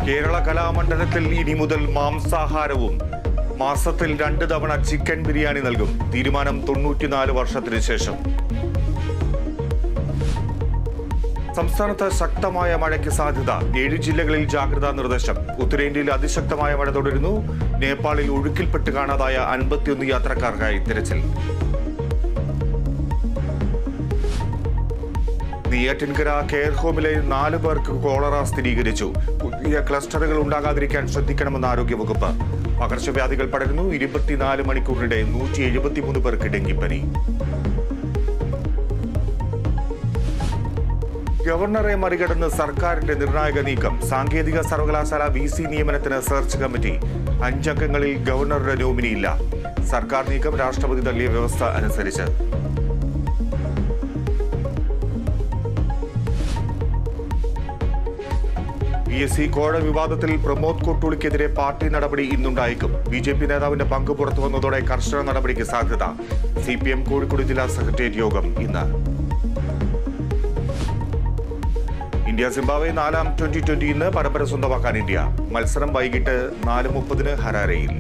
കേരള കലാമണ്ഡലത്തിൽ ഇനി മുതൽ മാംസാഹാരവും മാസത്തിൽ 2 തവണ ചിക്കൻ ബിരിയാണി നൽകും. തീരുമാനം 94 വർഷത്തിന് ശേഷം. സംസ്ഥാനത്ത് ശക്തമായ മഴയ്ക്ക് സാധ്യത. 7 ജില്ലകളിൽ ജാഗ്രതാ നിർദ്ദേശം. ഉത്തരേന്ത്യയിൽ അതിശക്തമായ മഴ തുടരുന്നു. നേപ്പാളിൽ ഒഴുക്കിൽപ്പെട്ട് കാണാതായ 51 യാത്രക്കാർക്കായി തിരച്ചിൽ. നെയ്യാറ്റിൻകര കെയർ ഹോമിലെ 4 പേർക്ക് കോളറ സ്ഥിരീകരിച്ചു. പുതിയ ക്ലസ്റ്ററുകൾ ഉണ്ടാകാതിരിക്കാൻ ശ്രദ്ധിക്കണമെന്ന് ആരോഗ്യവകുപ്പ്. പകർച്ചവ്യാധികൾ പടരുന്നു. 24 മണിക്കൂറിനിടെ 173 പേർക്ക് ഡെങ്കിപ്പനി. ഗവർണറെ മറികടന്ന് സർക്കാരിന്റെ നിർണായക നീക്കം. സാങ്കേതിക സർവകലാശാല VC നിയമനത്തിന് സെർച്ച് കമ്മിറ്റി. 5 അംഗങ്ങളിൽ ഗവർണറുടെ നോമിനിയില്ല. സർക്കാർ നീക്കം രാഷ്ട്രപതി തള്ളിയ വ്യവസ്ഥ അനുസരിച്ച്. PSC കോഴ വിവാദത്തിൽ പ്രമോദ് കൊട്ടൂളിക്കെതിരെ പാർട്ടി നടപടി ഇന്നുണ്ടായേക്കും. BJP നേതാവിന്റെ പങ്ക് പുറത്തു വന്നതോടെ കർശന നടപടിക്ക് സാധ്യത. CPM കോഴിക്കോട് ജില്ലാ സെക്രട്ടേറിയറ്റ് യോഗം ഇന്ന്. ഇന്ത്യ സിംബാബ്വെ 4ാം T20 ഇന്ന് പരമ്പര സ്വന്തമാക്കാൻ ഇന്ത്യ. മത്സരം വൈകിട്ട് 4:30 ഹരാരെയിൽ.